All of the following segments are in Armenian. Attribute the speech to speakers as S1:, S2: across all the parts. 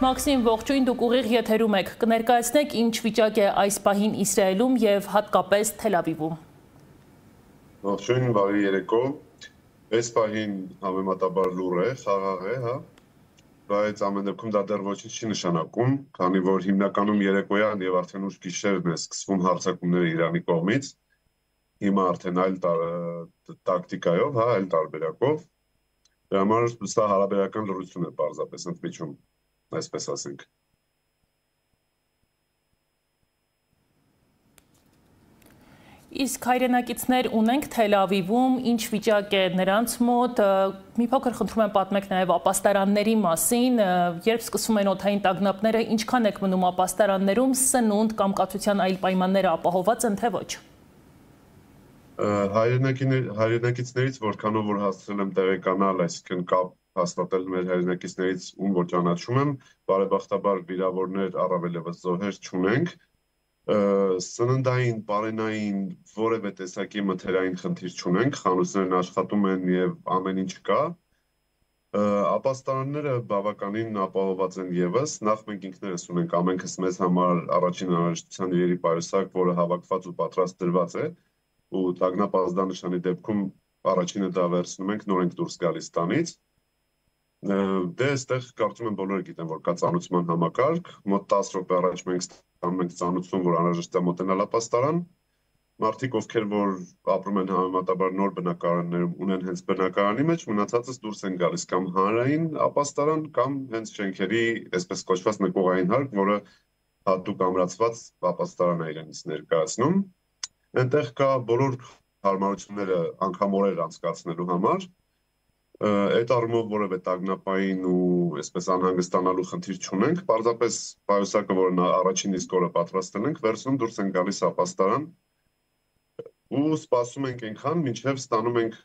S1: Մաքսիմ, ողջույն, դուք ուղիղ եթերում եք, կներկայացնեք ինչ վիճակ է այս պահին Իսրայելում և հատկապես Թել Ավիվում։
S2: Ողջույն, բարի երեկո, այս պահին համեմատաբար լուռ է, խաղաղ է, բայց ամեն դեպքում դա դեռ ոչինչ չի նշանակում, քանի որ հիմնականում երեկոյան եւ արդեն ուշ գիշերն է սկսվում հարձակումները Իրանի կողմից, հիմա արդեն այլ տակտիկայով, այլ տարբերակով, դրա համար սա հարաբերական լռություն է պարզապես ընդմիջում, այսպես ասենք։
S1: Իսկ հայրենակիցներ ունենք Թել Ավիվում, ինչ վիճակ է նրանց մոտ, մի փոքր խնդրում եմ պատմեք նաև ապաստարանների մասին, երբ սկսվում են օդային տագնապները, ինչքան եք մնում ապաստարաններում, սնունդ կամ կացության այլ պայմանները ապահովված են, թե ոչ։
S2: Հայրենակիցներից որքանով որ հասցրել եմ տեղեկանալ, այսինքն կապ հաստատել մեր հայրենակիցներից ում որ ճանաչում եմ, բարեբախտաբար վիրավորներ առավել ևս զոհեր չունենք, սննդային, պարենային, որևէ տեսակի մթերային խնդիր չունենք, խանութներն աշխատում են եւ ամեն ինչ կա, ապաստարանները բավականին ապահովված են ևս, նախ մենք ինքներս ունենք ամենքս մեզ համար առաջին անհրաժեշտության իրերի պայուսակ, որը հավաքված ու պատրաստ դրված է, ու տագնապ ազդանշանի դեպքում առաջինը դա վերցնում ենք, նոր ենք դուրս գալիս տանից, դե այստեղ կարծում եմ բոլորը գիտեն, որ կա ծանուցման համակարգ, մոտ 10 րոպե առաջ մենք ստանում ենք ծանուցում, որ անհրաժեշտ է մոտենալ ապաստարան, մարդիկ ովքեր որ ապրում են համեմատաբար նոր բնակարաններում ունեն հենց բնակարանի մեջ, մնացածս դուրս են գալիս կամ հանրային ապաստարան կամ հենց շենքերի այսպես կոչված նկողային հարկ, որը հատուկ ամրացված ապաստարան է իրենից ներկայացնում, այնտեղ կա բոլոր հարմարությունները անգամ օրեր անցկացնելու համար, այդ առումով որևէ տագնապային ու այսպես անհանգստանալու խնդիր չունենք, պարզապես պայուսակը, որը առաջին իսկ օրը պատրաստել ենք, վերցնում դուրս են գալիս ապաստարան ու սպասում ենք այնքան, մինչև ստանում ենք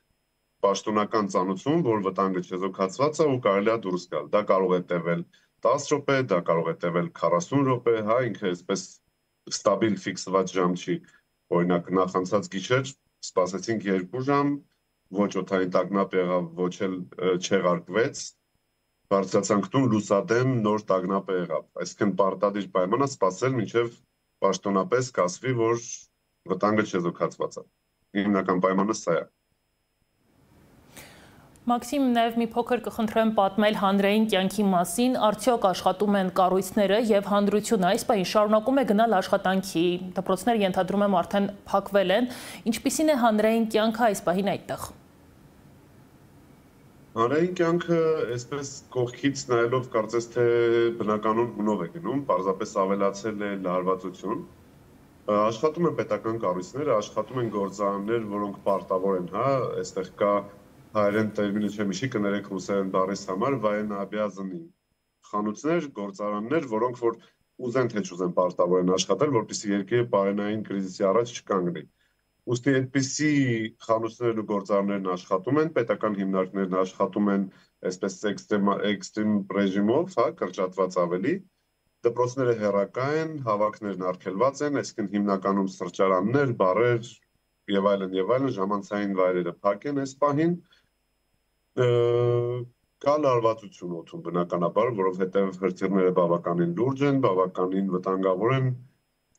S2: պաշտոնական ծանուցում, որ վտանգը չեզոքացված է ու կարելի է դուրս գալ։ Դա կարող է տևել 10 րոպե, դա կարող է տևել 40 րոպե, ինքը այսպես ստաբիլ ֆիքսված ժամ չի։ Օրինակ նախանցած գիշեր սպասեցինք 2 ժամ, ոչ օդային տագնապ եղավ, ոչ էլ չեղարկվեց, բարձրացանք տուն լուսադեմ նոր տագնապ եղավ, այսինքն պարտադիր պայման է սպասել մինչև պաշտոնապես կասվի, որ վտանգը չեզոքացված է, հիմնական պայմանը սա է։
S1: Մաքսիմ, նաև մի փոքր կխնդրեմ պատմել հանրային կյանքի մասին, արդյոք աշխատում են կառույցները եւ հանրությունը այս պահին շարունակում է գնալ աշխատանքի, դպրոցները ենթադրում եմ արդեն փակվել են, ինչպիսին է հանրային կյանքը այս պահին այդտեղ։
S2: Հանրային կյանքը այսպես կողքից նայելով կարծես թե բնականon հունով է գնում, պարզապես ավելացել է լարվածություն։ Աշխատում են պետական կառույցները, աշխատում են գործարաններ, որոնք պարտավոր են, այստեղ կա հայերեն տերմինը չեմ հիշի, կներեք ռուսերեն բառից համար, վայենաբյազնի խանութներ, գործարաններ, որոնք որ ուզեն թե չուզեն պարտավոր են աշխատել, որպեսզի երկիրը պարենային կրիզիսի առաջ չկանգնի։ Ուստի այդպիսի խանութներն ու գործարաններն աշխատում են, պետական հիմնարկներն աշխատում են այսպես էքստրեմ ռեժիմով, կրճատված ավելի, դպրոցները հեռակա են, հավաքներն արգելված են, այսինքն հիմնականում սրճարաններ, բարեր եւ այլն, ժամանցային վայրերը փակ են այս պահին, կա լարվածություն օդում բնականաբար, որովհետեւ հրթիռները բավականին լուրջ են, բավականին վտանգավոր են,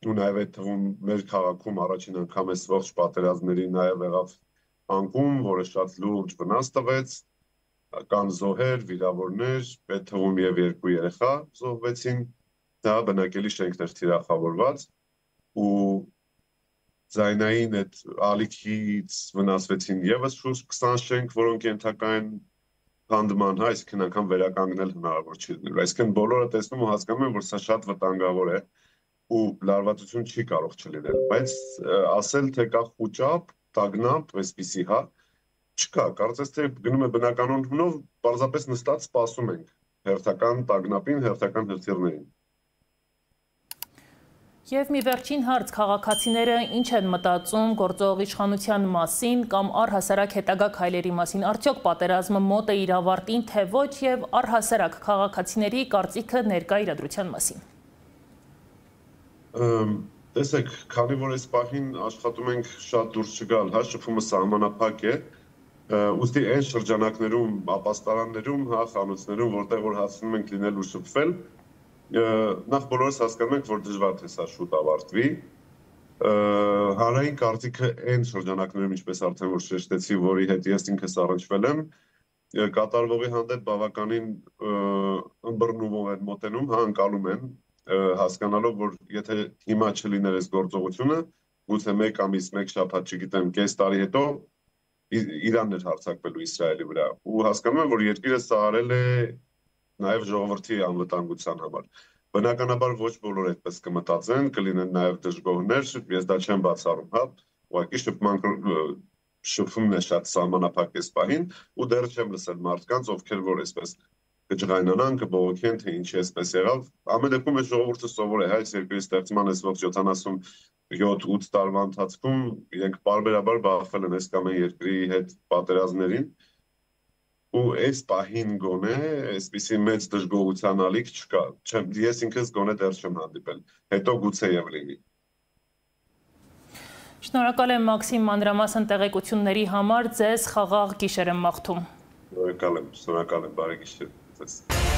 S2: ու նաև այդ թվում մեր քաղաքում առաջին անգամ այս ողջ պատերազմների նաև եղավ անկում, որը շատ լուրջ վնաս տվեց, կան զոհեր, վիրավորներ, այդ թվում եւ 2 երեխա զոհվեցին, դա բնակելի շենքներ թիրախավորված ու ձայնային այդ ալիքից վնասվեցին եւս շուրջ 20 շենք, որոնք ենթակա են քանդման, այսինքն անգամ վերականգնել հնարավոր չի լինելու, այսինքն բոլորը տեսնում ու հասկանում են, որ սա շատ վտանգավոր է ու լարվածություն չի կարող չլինել, բայց ասել թե կա խուճապ, տագնապ, այսպիսի, չկա, կարծես թե գնում է բնականon հունով, պարզապես նստած սպասում ենք հերթական տագնապին, հերթական հրթիռներին։
S1: Եվ մի վերջին հարց, քաղաքացիները ինչ են մտածում գործող իշխանության մասին կամ առհասարակ հետագա քայլերի մասին, արդյոք պատերազմը մոտ է իր ավարտին, թե ոչ եւ առհասարակ քաղաքացիների կարծիքը ներկա իրադրության մասին։
S2: Տեսեք, քանի որ այս պահին աշխատում ենք շատ դուրս չգալ, շփումը սահմանափակ է, ուստի այն շրջանակներում, ապաստարաններում, խանութներում, որտեղ որ հասնում ենք լինել ու շփվել, նախ բոլորս հասկանում ենք, որ դժվար թե սա շուտ ավարտվի։ Հանրային կարծիքը այն շրջանակներում, ինչպես արդեն որ շեշտեցի, որի հետ ես ինքս առնչվել եմ, կատարվողի հանդեպ բավականին ըմբռնումով են մոտենում, ընկալում են, հասկանալով, որ եթե հիմա չլիներ այս գործողությունը, գուցե 1 ամիս, 1 շաբաթ, չգիտեմ, կես տարի հետո Իրանն էր հարձակվելու Իսրայելի վրա, ու հասկանում եմ, որ երկիրը սա արել է նաև ժողովրդի անվտանգության համար։ Բնականաբար ոչ բոլոր այդպես կմտածեն, կլինեն նաև դժգոհներ, ես դա չեմ բացառում, ուղղակի շփումն է շատ սահմանափակ այս պահին, ու դեռ չեմ լսել մարդկանց, ովքեր որ այսպես կջղայնանան, կբողոքեն, թե ինչի այսպես եղավ։ Ամեն դեպքում այս ժողովուրդը սովոր է, այս երկրի ստեղծման այս ողջ 77-8 տարվա ընթացքում իրենք պարբերաբար բախվել են այս կամ այն երկրի հետ պատերազմներին, ու այս պահին գոնե այսպիսի մեծ դժգոհության ալիք չկա։ Ես ինքս գոնե դեռ չեմ հանդիպել, հետո գուցե եւ լինի։
S1: Շնորհակալ եմ Մաքսիմ մանրամասն տեղեկությունների համար, ձեզ խաղաղ գիշեր եմ մաղթում։
S2: Շնորհակալ եմ, բարի գիշեր ձեզ։